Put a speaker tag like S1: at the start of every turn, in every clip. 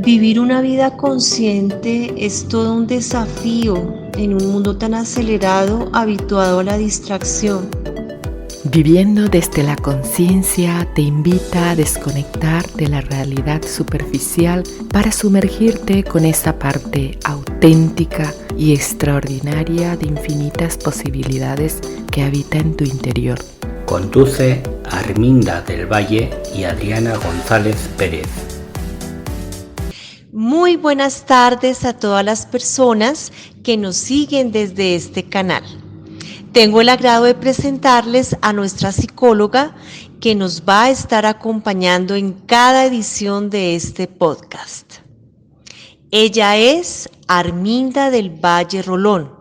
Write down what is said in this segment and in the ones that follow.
S1: Vivir una vida consciente es todo un desafío en un mundo tan acelerado, habituado a la distracción.
S2: Viviendo desde la conciencia te invita a desconectar de la realidad superficial para sumergirte con esa parte auténtica y extraordinaria de infinitas posibilidades que habita en tu interior.
S3: Conduce Arminda del Valle y Adriana González Pérez.
S1: Muy buenas tardes a todas las personas que nos siguen desde este canal. Tengo el agrado de presentarles a nuestra psicóloga que nos va a estar acompañando en cada edición de este podcast. Ella es Arminda del Valle Rolón,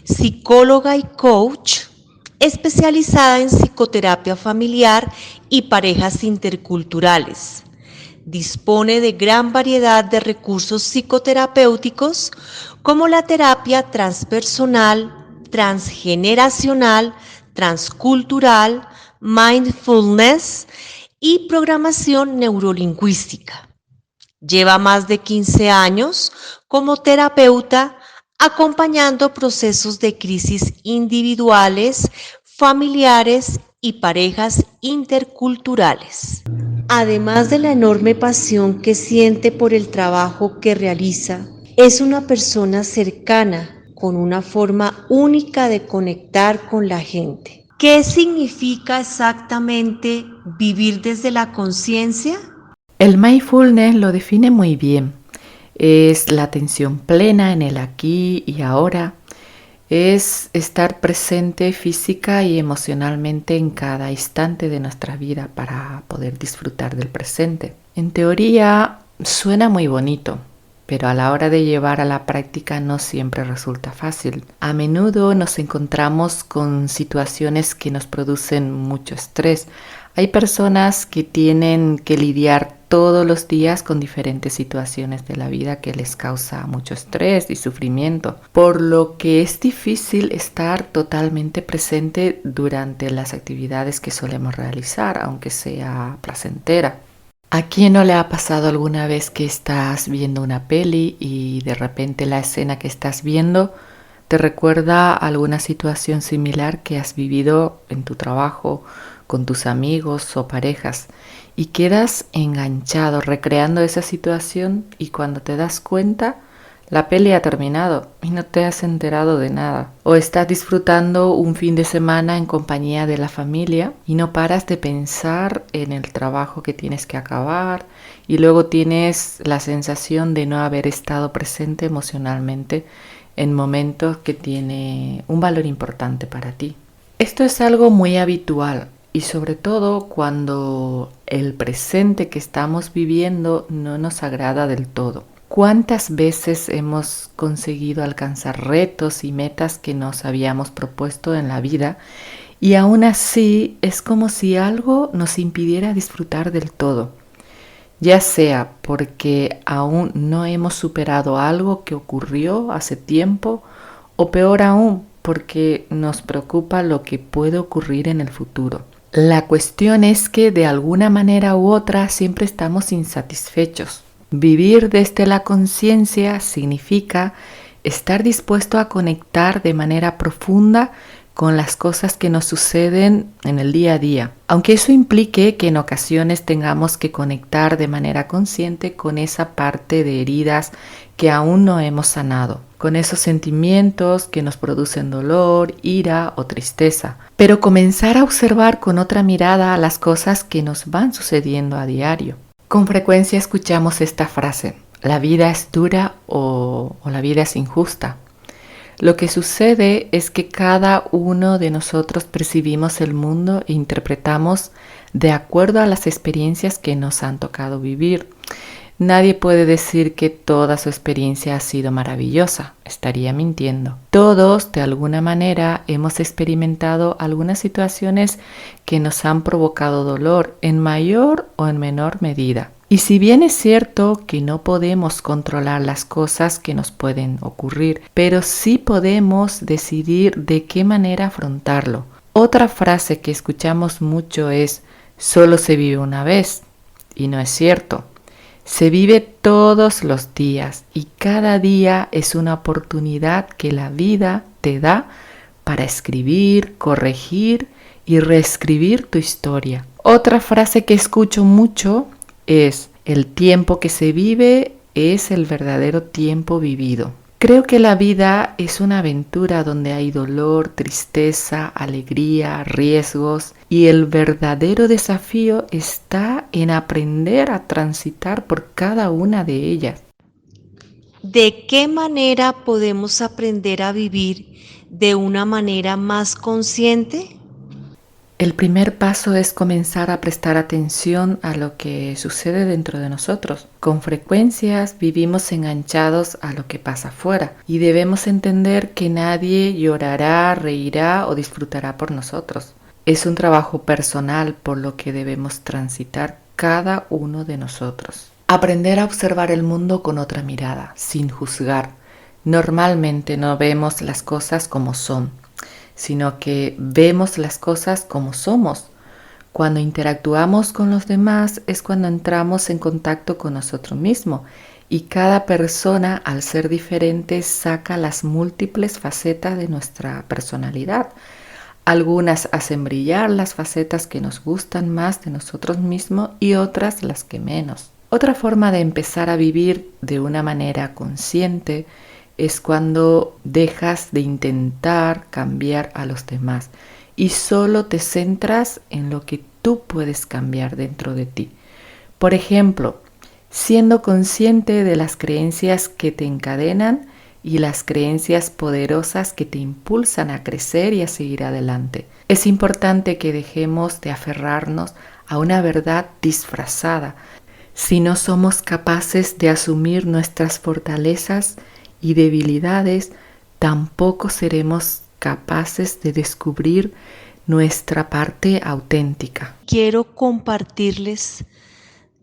S1: psicóloga y coach especializada en psicoterapia familiar y parejas interculturales. Dispone de gran variedad de recursos psicoterapéuticos como la terapia transpersonal, transgeneracional, transcultural, mindfulness y programación neurolingüística. Lleva más de 15 años como terapeuta acompañando procesos de crisis individuales, familiares y parejas interculturales. Además de la enorme pasión que siente por el trabajo que realiza, es una persona cercana, con una forma única de conectar con la gente. ¿Qué significa exactamente vivir desde la conciencia?
S2: El mindfulness lo define muy bien. Es la atención plena en el aquí y ahora. Es estar presente física y emocionalmente en cada instante de nuestra vida para poder disfrutar del presente. En teoría suena muy bonito, pero a la hora de llevar a la práctica no siempre resulta fácil. A menudo nos encontramos con situaciones que nos producen mucho estrés. Hay personas que tienen que lidiar todos los días con diferentes situaciones de la vida que les causa mucho estrés y sufrimiento, por lo que es difícil estar totalmente presente durante las actividades que solemos realizar, aunque sea placentera. ¿A quién no le ha pasado alguna vez que estás viendo una peli y de repente la escena que estás viendo te recuerda a alguna situación similar que has vivido en tu trabajo, con tus amigos o parejas, y quedas enganchado recreando esa situación y cuando te das cuenta la peli ha terminado y no te has enterado de nada? O estás disfrutando un fin de semana en compañía de la familia y no paras de pensar en el trabajo que tienes que acabar y luego tienes la sensación de no haber estado presente emocionalmente en momentos que tiene un valor importante para ti. Esto es algo muy habitual y sobre todo cuando el presente que estamos viviendo no nos agrada del todo. ¿Cuántas veces hemos conseguido alcanzar retos y metas que nos habíamos propuesto en la vida y aún así es como si algo nos impidiera disfrutar del todo? Ya sea porque aún no hemos superado algo que ocurrió hace tiempo o peor aún porque nos preocupa lo que puede ocurrir en el futuro. La cuestión es que de alguna manera u otra siempre estamos insatisfechos. Vivir desde la conciencia significa estar dispuesto a conectar de manera profunda con las cosas que nos suceden en el día a día, aunque eso implique que en ocasiones tengamos que conectar de manera consciente con esa parte de heridas que aún no hemos sanado, con esos sentimientos que nos producen dolor, ira o tristeza, pero comenzar a observar con otra mirada las cosas que nos van sucediendo a diario. Con frecuencia escuchamos esta frase: la vida es dura o la vida es injusta. Lo que sucede es que cada uno de nosotros percibimos el mundo e interpretamos de acuerdo a las experiencias que nos han tocado vivir. Nadie puede decir que toda su experiencia ha sido maravillosa, estaría mintiendo. Todos, de alguna manera, hemos experimentado algunas situaciones que nos han provocado dolor en mayor o en menor medida. Y si bien es cierto que no podemos controlar las cosas que nos pueden ocurrir, pero sí podemos decidir de qué manera afrontarlo. Otra frase que escuchamos mucho es: solo se vive una vez, y no es cierto. Se vive todos los días y cada día es una oportunidad que la vida te da para escribir, corregir y reescribir tu historia. Otra frase que escucho mucho es: el tiempo que se vive es el verdadero tiempo vivido. Creo que la vida es una aventura donde hay dolor, tristeza, alegría, riesgos, y el verdadero desafío está en aprender a transitar por cada una de ellas.
S1: ¿De qué manera podemos aprender a vivir de una manera más consciente?
S2: El primer paso es comenzar a prestar atención a lo que sucede dentro de nosotros. Con frecuencias vivimos enganchados a lo que pasa afuera y debemos entender que nadie llorará, reirá o disfrutará por nosotros. Es un trabajo personal por lo que debemos transitar cada uno de nosotros. Aprender a observar el mundo con otra mirada, sin juzgar. Normalmente no vemos las cosas como son, sino que vemos las cosas como somos. Cuando interactuamos con los demás es cuando entramos en contacto con nosotros mismos, y cada persona, al ser diferente, saca las múltiples facetas de nuestra personalidad. Algunas hacen brillar las facetas que nos gustan más de nosotros mismos y otras las que menos. Otra forma de empezar a vivir de una manera consciente es cuando dejas de intentar cambiar a los demás y solo te centras en lo que tú puedes cambiar dentro de ti. Por ejemplo, siendo consciente de las creencias que te encadenan y las creencias poderosas que te impulsan a crecer y a seguir adelante. Es importante que dejemos de aferrarnos a una verdad disfrazada. Si no somos capaces de asumir nuestras fortalezas y debilidades, tampoco seremos capaces de descubrir nuestra parte auténtica.
S1: Quiero compartirles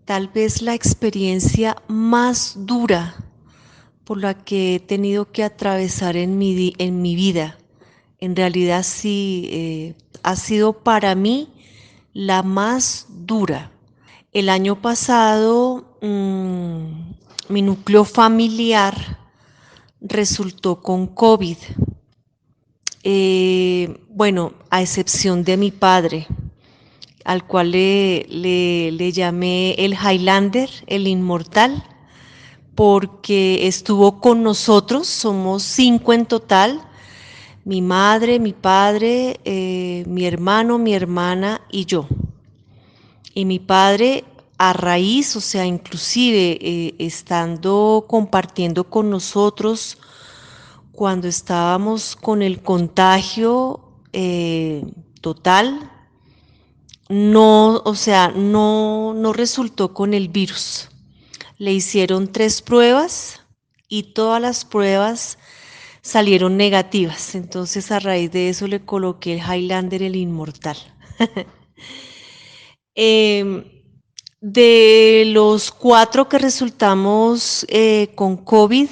S1: tal vez la experiencia más dura por la que he tenido que atravesar en mi vida. En realidad sí, ha sido para mí la más dura. El año pasado, mi núcleo familiar resultó con COVID. Bueno, a excepción de mi padre, al cual le llamé el Highlander, el inmortal, porque estuvo con nosotros, somos 5 en total: mi madre, mi padre, mi hermano, mi hermana y yo. Y mi padre, a raíz, o sea, inclusive estando compartiendo con nosotros cuando estábamos con el contagio total, no, o sea, no resultó con el virus. Le hicieron 3 pruebas y todas las pruebas salieron negativas. Entonces, a raíz de eso le coloqué el Highlander, el inmortal. De los 4 que resultamos con COVID,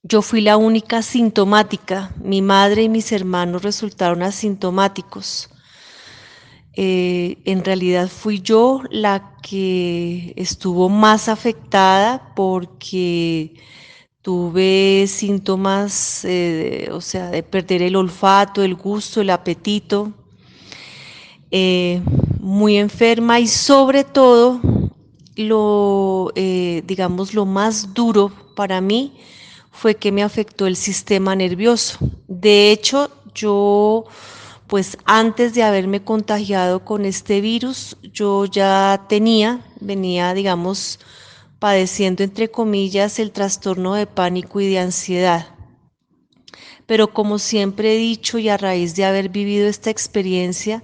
S1: yo fui la única asintomática. Mi madre y mis hermanos resultaron asintomáticos. En realidad fui yo la que estuvo más afectada porque tuve síntomas, o sea, de perder el olfato, el gusto, el apetito, muy enferma, y sobre todo, digamos, lo más duro para mí fue que me afectó el sistema nervioso. De hecho, yo, pues antes de haberme contagiado con este virus, yo ya venía, digamos, padeciendo, entre comillas, el trastorno de pánico y de ansiedad. Pero como siempre he dicho, y a raíz de haber vivido esta experiencia,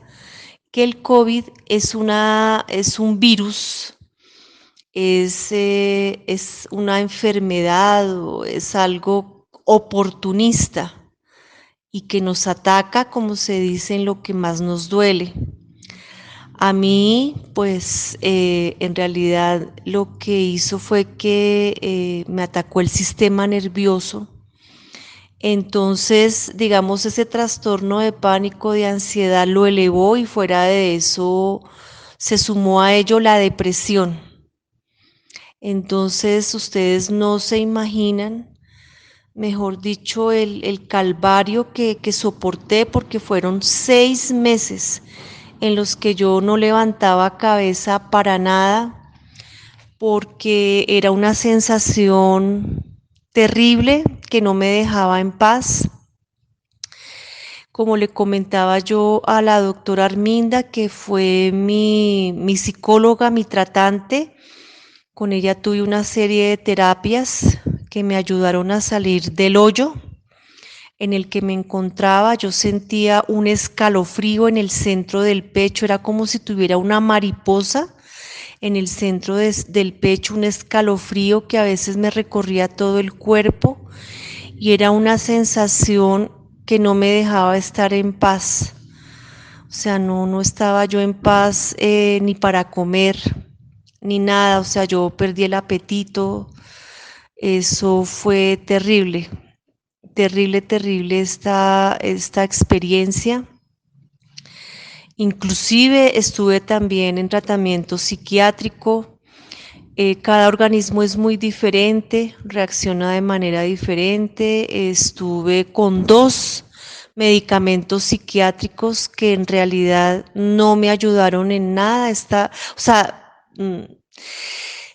S1: que el COVID es un virus, es una enfermedad o es algo oportunista y que nos ataca, como se dice, en lo que más nos duele. A mí, pues, en realidad lo que hizo fue que me atacó el sistema nervioso. Entonces, digamos, ese trastorno de pánico, de ansiedad, lo elevó, y fuera de eso se sumó a ello la depresión. Entonces ustedes no se imaginan, mejor dicho, el calvario que soporté, porque fueron 6 meses en los que yo no levantaba cabeza para nada, porque era una sensación terrible que no me dejaba en paz. Como le comentaba yo a la doctora Arminda, que fue mi psicóloga, mi tratante, con ella tuve una serie de terapias que me ayudaron a salir del hoyo en el que me encontraba. Yo sentía un escalofrío en el centro del pecho, era como si tuviera una mariposa en el centro del pecho, un escalofrío que a veces me recorría todo el cuerpo y era una sensación que no me dejaba estar en paz. O sea, no estaba yo en paz ni para comer, ni nada. O sea, yo perdí el apetito. Eso fue terrible, terrible, terrible esta experiencia. Inclusive estuve también en tratamiento psiquiátrico. Cada organismo es muy diferente, reacciona de manera diferente. Estuve con 2 medicamentos psiquiátricos que en realidad no me ayudaron en nada. En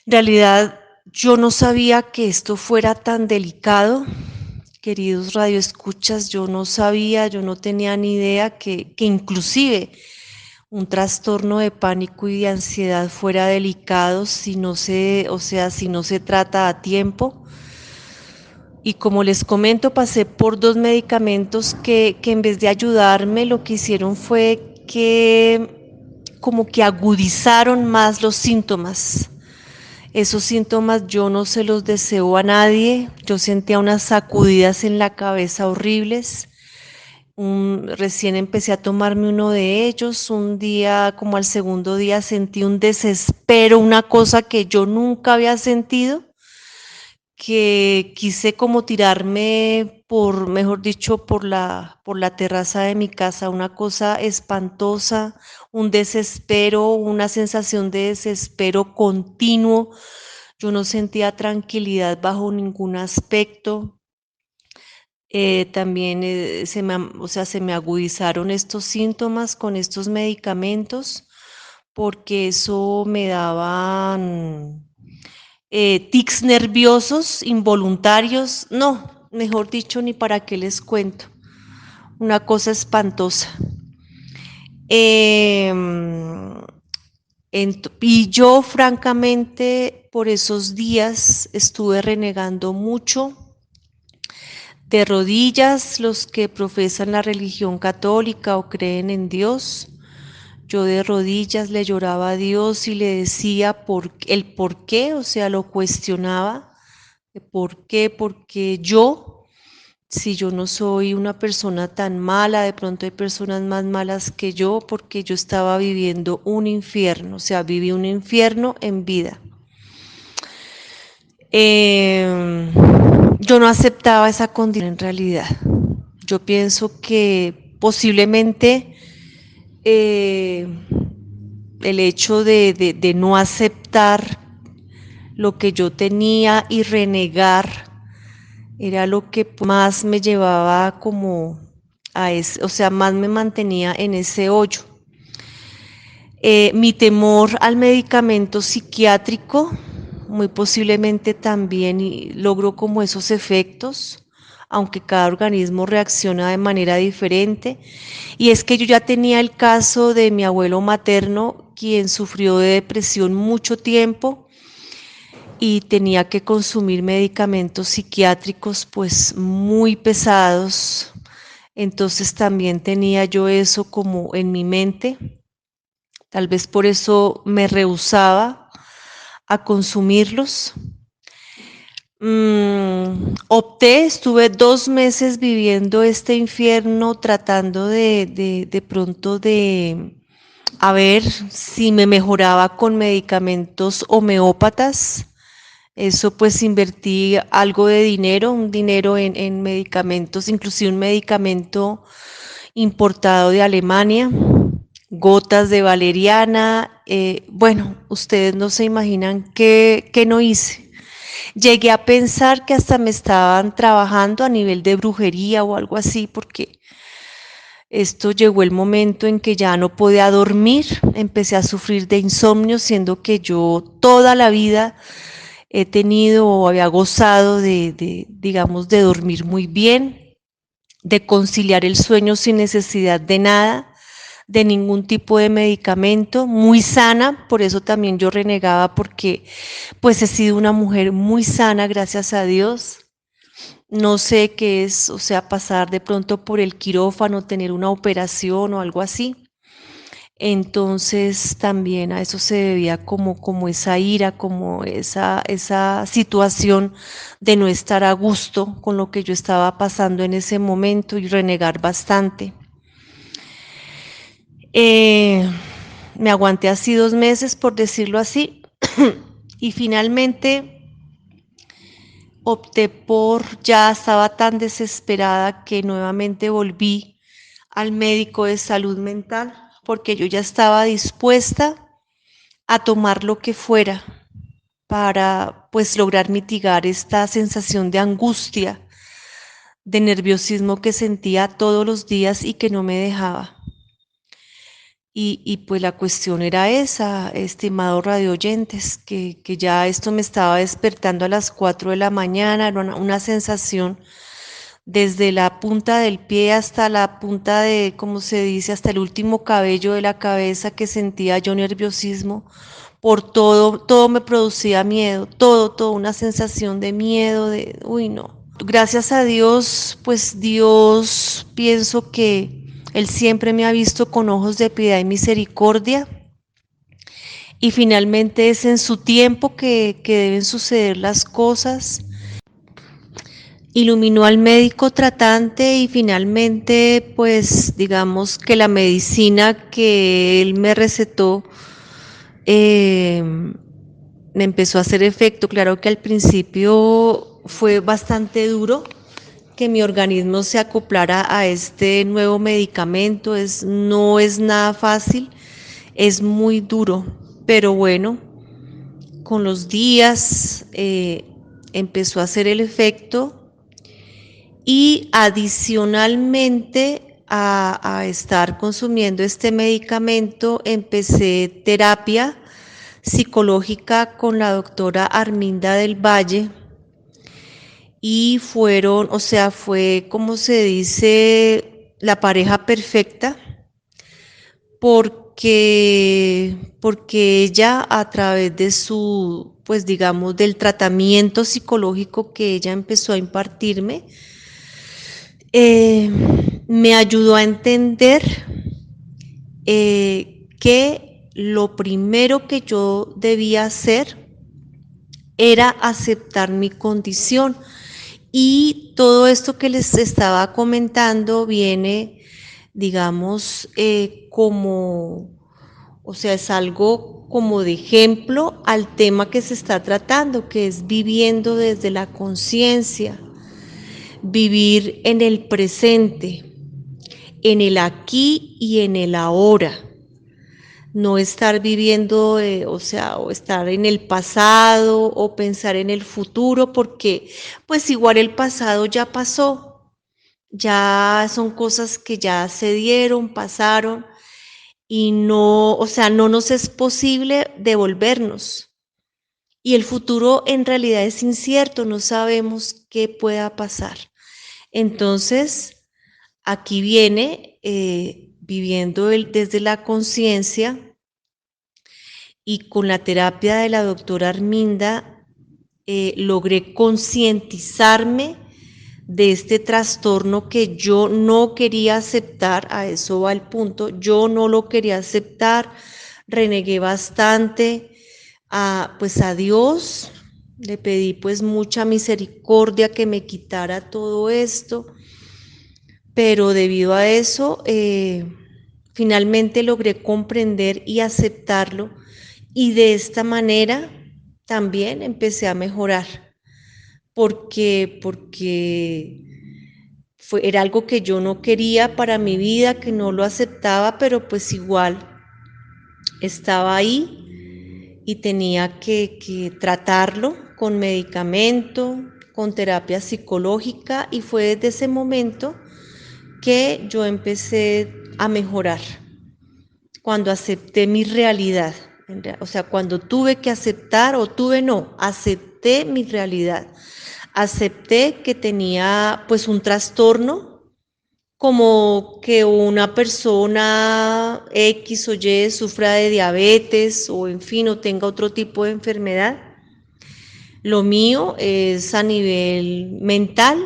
S1: realidad yo no sabía que esto fuera tan delicado. Queridos radioescuchas, yo no sabía, yo no tenía ni idea que inclusive un trastorno de pánico y de ansiedad fuera delicado si no se trata a tiempo. Y como les comento, pasé por 2 medicamentos que en vez de ayudarme, lo que hicieron fue que como que agudizaron más los síntomas. Esos síntomas yo no se los deseo a nadie. Yo sentía unas sacudidas en la cabeza horribles. Recién empecé a tomarme uno de ellos. Un día, como al segundo día, sentí un desespero, una cosa que yo nunca había sentido, que quise como tirarme mejor dicho, por la terraza de mi casa. Una cosa espantosa, un desespero, una sensación de desespero continuo. Yo no sentía tranquilidad bajo ningún aspecto. También se me agudizaron estos síntomas con estos medicamentos, porque eso me daban tics nerviosos involuntarios. No, mejor dicho, ni para qué les cuento. Una cosa espantosa. Y yo, francamente, por esos días estuve renegando mucho. De rodillas, los que profesan la religión católica o creen en Dios, yo de rodillas le lloraba a Dios y le decía el por qué, o sea, lo cuestionaba. ¿Por qué? Porque yo, si yo no soy una persona tan mala, de pronto hay personas más malas que yo, porque yo estaba viviendo un infierno, o sea, viví un infierno en vida. Yo no aceptaba esa condición en realidad. Yo pienso que posiblemente el hecho de no aceptar lo que yo tenía y renegar era lo que más me llevaba como más me mantenía en ese hoyo. Mi temor al medicamento psiquiátrico muy posiblemente también logró como esos efectos, aunque cada organismo reacciona de manera diferente. Y es que yo ya tenía el caso de mi abuelo materno, quien sufrió de depresión mucho tiempo y tenía que consumir medicamentos psiquiátricos pues muy pesados. Entonces también tenía yo eso como en mi mente. Tal vez por eso me rehusaba a consumirlos. Estuve 2 meses viviendo este infierno, tratando de pronto a ver si me mejoraba con medicamentos homeópatas. Eso pues invertí algo de dinero, un dinero en medicamentos, inclusive un medicamento importado de Alemania. gotas de valeriana, bueno, ustedes no se imaginan qué no hice. Llegué a pensar que hasta me estaban trabajando a nivel de brujería o algo así, porque esto llegó el momento en que ya no podía dormir, empecé a sufrir de insomnio, siendo que yo toda la vida he tenido o había gozado digamos, de dormir muy bien, de conciliar el sueño sin necesidad de nada, de ningún tipo de medicamento, muy sana, por eso también yo renegaba porque pues he sido una mujer muy sana, gracias a Dios. No sé qué es, o sea, pasar de pronto por el quirófano, tener una operación o algo así. Entonces también a eso se debía como esa ira, como esa situación de no estar a gusto con lo que yo estaba pasando en ese momento y renegar bastante. Me aguanté así 2 meses, por decirlo así, y finalmente opté ya estaba tan desesperada que nuevamente volví al médico de salud mental, porque yo ya estaba dispuesta a tomar lo que fuera para pues lograr mitigar esta sensación de angustia, de nerviosismo que sentía todos los días y que no me dejaba. Y pues la cuestión era esa, estimados radioyentes, que ya esto me estaba despertando a las 4 de la mañana, era una sensación desde la punta del pie hasta la punta de, como se dice, hasta el último cabello de la cabeza, que sentía yo nerviosismo por todo me producía miedo, todo, una sensación de miedo, uy, no. Gracias a Dios, pues Dios, pienso que Él siempre me ha visto con ojos de piedad y misericordia, y finalmente es en su tiempo que deben suceder las cosas. Iluminó al médico tratante y finalmente, pues digamos que la medicina que él me recetó me empezó a hacer efecto. Claro que al principio fue bastante duro que mi organismo se acoplara a este nuevo medicamento, no es nada fácil, es muy duro, pero bueno, con los días empezó a hacer el efecto. Y adicionalmente a estar consumiendo este medicamento, empecé terapia psicológica con la doctora Arminda del Valle, y fue como se dice, la pareja perfecta, porque ella, a través de pues digamos, del tratamiento psicológico que ella empezó a impartirme, me ayudó a entender que lo primero que yo debía hacer era aceptar mi condición. Y todo esto que les estaba comentando viene, digamos, o sea, es algo como de ejemplo al tema que se está tratando, que es viviendo desde la conciencia, vivir en el presente, en el aquí y en el ahora. No estar viviendo, o estar en el pasado o pensar en el futuro, porque pues igual el pasado ya pasó, ya son cosas que ya se dieron, pasaron, y no, o sea, no nos es posible devolvernos. Y el futuro en realidad es incierto, no sabemos qué pueda pasar. Entonces, aquí viene viviendo desde la conciencia, y con la terapia de la doctora Arminda logré concientizarme de este trastorno que yo no quería aceptar. A eso va el punto, yo no lo quería aceptar, renegué bastante, pues a Dios le pedí pues mucha misericordia, que me quitara todo esto, pero debido a eso finalmente logré comprender y aceptarlo, y de esta manera también empecé a mejorar, porque era algo que yo no quería para mi vida, que no lo aceptaba, pero pues igual estaba ahí y tenía que tratarlo con medicamento, con terapia psicológica, y fue desde ese momento que yo empecé a mejorar, cuando acepté mi realidad. O sea, cuando tuve que aceptar, acepté mi realidad. Acepté que tenía pues un trastorno, como que una persona X o Y sufra de diabetes o en fin, o tenga otro tipo de enfermedad. Lo mío es a nivel mental,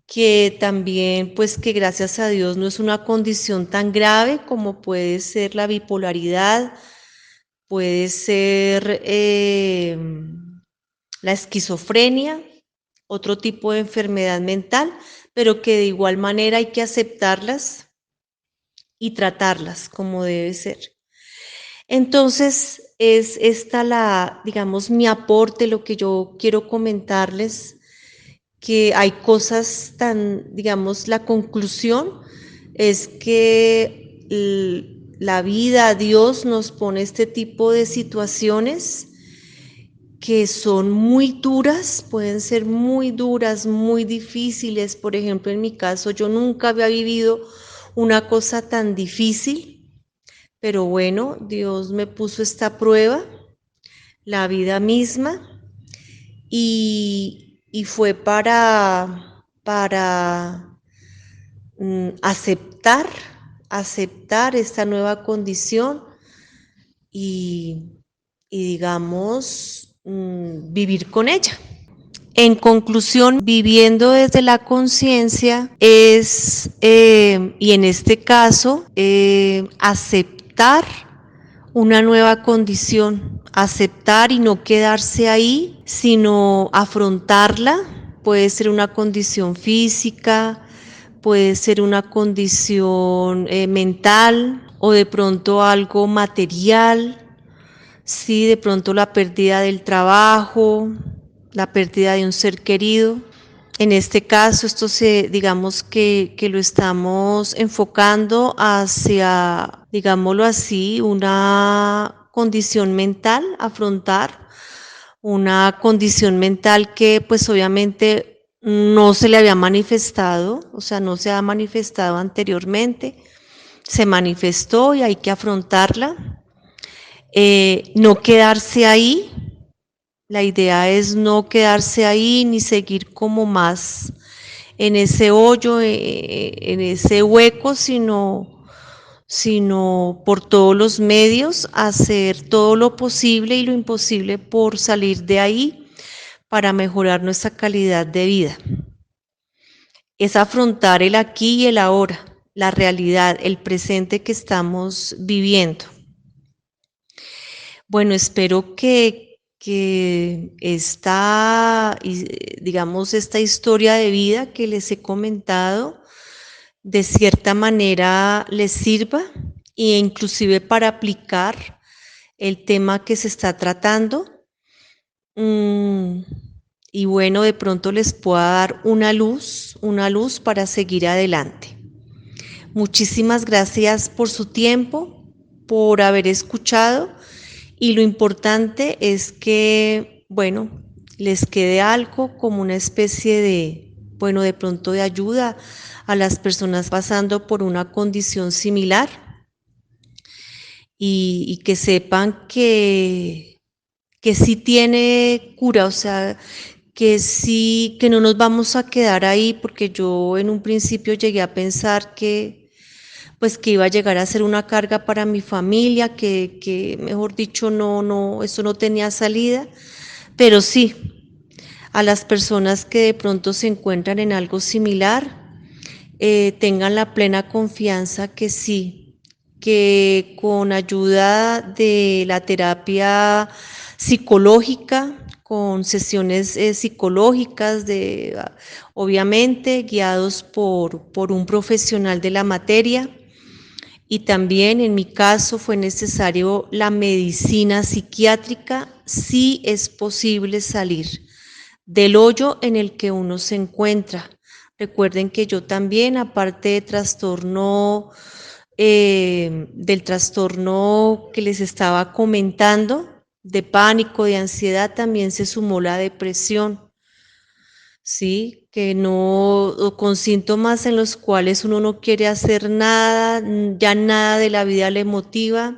S1: que también, pues que gracias a Dios no es una condición tan grave como puede ser la bipolaridad, puede ser la esquizofrenia, otro tipo de enfermedad mental, pero que de igual manera hay que aceptarlas y tratarlas como debe ser. Entonces, es esta digamos, mi aporte, lo que yo quiero comentarles, que hay cosas digamos, la conclusión es que la vida, Dios nos pone este tipo de situaciones que son muy duras, pueden ser muy duras, muy difíciles. Por ejemplo, en mi caso, yo nunca había vivido una cosa tan difícil, pero bueno, Dios me puso esta prueba, la vida misma, y fue para aceptar esta nueva condición y digamos, vivir con ella. En conclusión, viviendo desde la conciencia es, y en este caso, aceptar una nueva condición, aceptar y no quedarse ahí, sino afrontarla. Puede ser una condición física, puede ser una condición mental o de pronto algo material, sí, de pronto la pérdida del trabajo, la pérdida de un ser querido. En este caso, digamos que lo estamos enfocando hacia, digámoslo así, una condición mental, afrontar una condición mental que pues obviamente no se le había manifestado, o sea, no se ha manifestado anteriormente, se manifestó y hay que afrontarla. No quedarse ahí, la idea es no quedarse ahí ni seguir como más en ese hoyo, en ese hueco, sino por todos los medios hacer todo lo posible y lo imposible por salir de ahí para mejorar nuestra calidad de vida. Es afrontar el aquí y el ahora, la realidad, el presente que estamos viviendo. Bueno, espero que digamos, esta historia de vida que les he comentado, de cierta manera les sirva e inclusive para aplicar el tema que se está tratando. Y bueno, de pronto les pueda dar una luz para seguir adelante. Muchísimas gracias por su tiempo, por haber escuchado, y lo importante es que, bueno, les quede algo como una especie de, bueno, de pronto de ayuda a las personas pasando por una condición similar, y que sepan que sí tiene cura, o sea, que sí, que no nos vamos a quedar ahí, porque yo en un principio llegué a pensar que pues que iba a llegar a ser una carga para mi familia, que mejor dicho, eso no tenía salida, pero sí, a las personas que de pronto se encuentran en algo similar, tengan la plena confianza que sí, que con ayuda de la terapia psicológica, con sesiones psicológicas, obviamente guiados por un profesional de la materia, y también en mi caso fue necesario la medicina psiquiátrica, sí es posible salir del hoyo en el que uno se encuentra. Recuerden que yo también, aparte de del trastorno que les estaba comentando, de pánico, de ansiedad, también se sumó la depresión, ¿sí? Que no, o con síntomas en los cuales uno no quiere hacer nada, ya nada de la vida le motiva.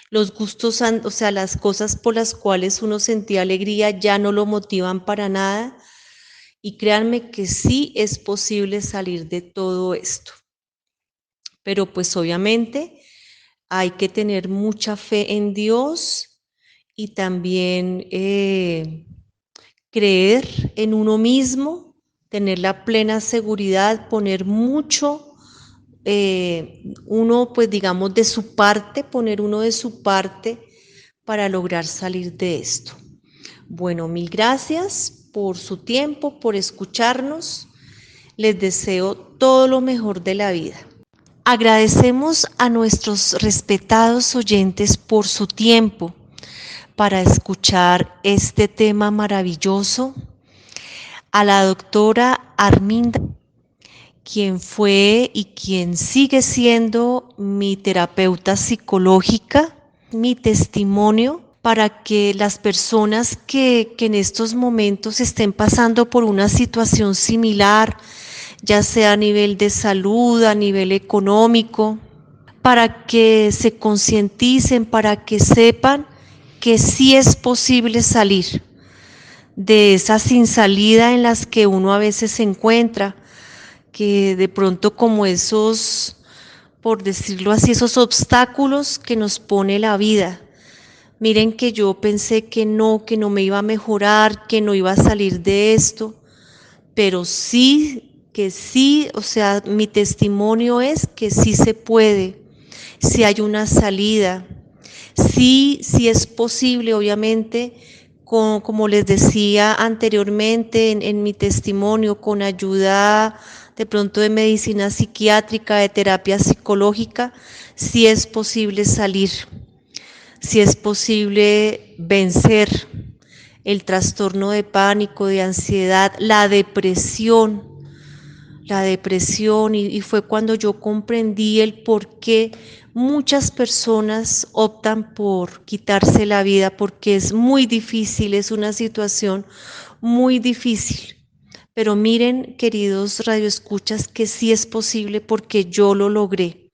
S1: Los gustos, o sea, las cosas por las cuales uno sentía alegría ya no lo motivan para nada. Y créanme que sí es posible salir de todo esto. Pero pues obviamente hay que tener mucha fe en Dios y también creer en uno mismo, tener la plena seguridad, poner mucho, uno pues digamos de su parte, poner uno de su parte para lograr salir de esto. Bueno, mil gracias por su tiempo, por escucharnos. Les deseo todo lo mejor de la vida. Agradecemos a nuestros respetados oyentes por su tiempo para escuchar este tema maravilloso. A la doctora Arminda, quien fue y quien sigue siendo mi terapeuta psicológica, mi testimonio para que las personas que en estos momentos estén pasando por una situación similar, ya sea a nivel de salud, a nivel económico, para que se concienticen, para que sepan que sí es posible salir de esas sin salida en las que uno a veces se encuentra, que de pronto como esos, por decirlo así, esos obstáculos que nos pone la vida. Miren que yo pensé que no me iba a mejorar, que no iba a salir de esto, pero sí, que sí, o sea, mi testimonio es que sí se puede, sí hay una salida, sí es posible, obviamente, como les decía anteriormente en mi testimonio, con ayuda de pronto de medicina psiquiátrica, de terapia psicológica, sí es posible salir, sí es posible vencer el trastorno de pánico, de ansiedad, la depresión, y fue cuando yo comprendí el por qué muchas personas optan por quitarse la vida, porque es muy difícil, es una situación muy difícil. Pero miren, queridos radioescuchas, que sí es posible porque yo lo logré.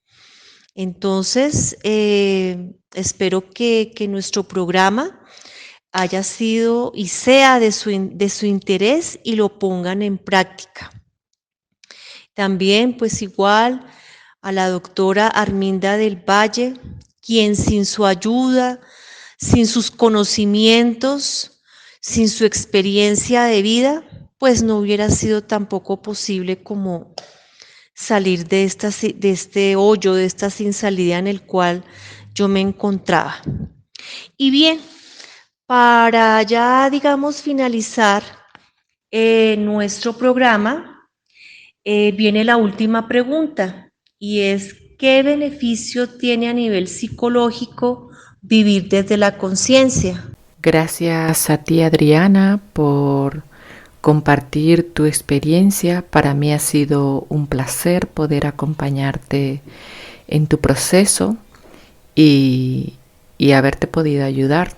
S1: Entonces, espero que nuestro programa haya sido y sea de su interés y lo pongan en práctica. También, pues igual, a la doctora Arminda del Valle, quien sin su ayuda, sin sus conocimientos, sin su experiencia de vida, pues no hubiera sido tampoco posible como salir de este hoyo, de esta sin salida en el cual yo me encontraba. Y bien, para ya, digamos, finalizar nuestro programa, viene la última pregunta y es, ¿qué beneficio tiene a nivel psicológico vivir desde la conciencia?
S2: Gracias a ti, Adriana, por compartir tu experiencia. Para mí ha sido un placer poder acompañarte en tu proceso y haberte podido ayudar.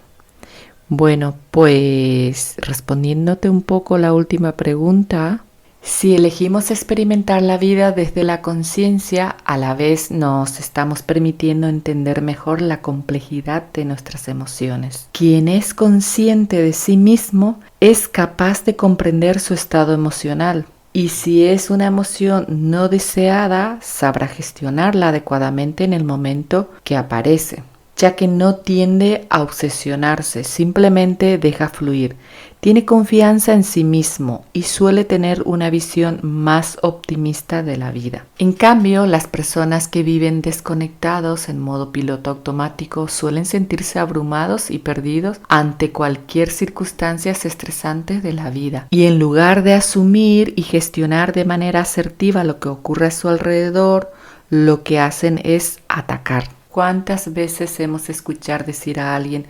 S2: Bueno, pues respondiéndote un poco la última pregunta, si elegimos experimentar la vida desde la conciencia, a la vez nos estamos permitiendo entender mejor la complejidad de nuestras emociones. Quien es consciente de sí mismo es capaz de comprender su estado emocional. Y si es una emoción no deseada, sabrá gestionarla adecuadamente en el momento que aparece, ya que no tiende a obsesionarse, simplemente deja fluir. Tiene confianza en sí mismo y suele tener una visión más optimista de la vida. En cambio, las personas que viven desconectados en modo piloto automático suelen sentirse abrumados y perdidos ante cualquier circunstancia estresante de la vida. Y en lugar de asumir y gestionar de manera asertiva lo que ocurre a su alrededor, lo que hacen es atacar. ¿Cuántas veces hemos escuchado decir a alguien: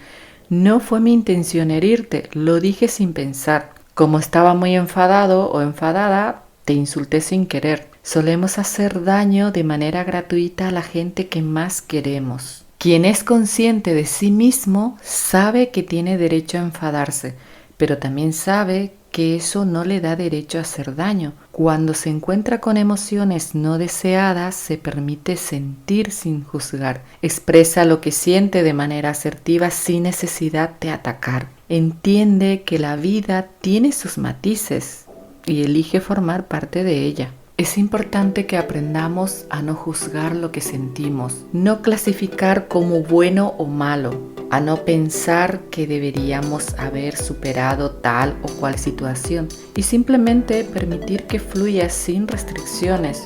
S2: no fue mi intención herirte, lo dije sin pensar? Como estaba muy enfadado o enfadada, te insulté sin querer. Solemos hacer daño de manera gratuita a la gente que más queremos. Quien es consciente de sí mismo sabe que tiene derecho a enfadarse, pero también sabe que eso no le da derecho a hacer daño. Cuando se encuentra con emociones no deseadas, se permite sentir sin juzgar. Expresa lo que siente de manera asertiva sin necesidad de atacar. Entiende que la vida tiene sus matices y elige formar parte de ella. Es importante que aprendamos a no juzgar lo que sentimos, no clasificar como bueno o malo, a no pensar que deberíamos haber superado tal o cual situación y simplemente permitir que fluya sin restricciones.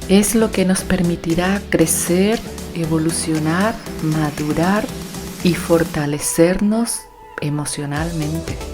S2: Es lo que nos permitirá crecer, evolucionar, madurar y fortalecernos emocionalmente.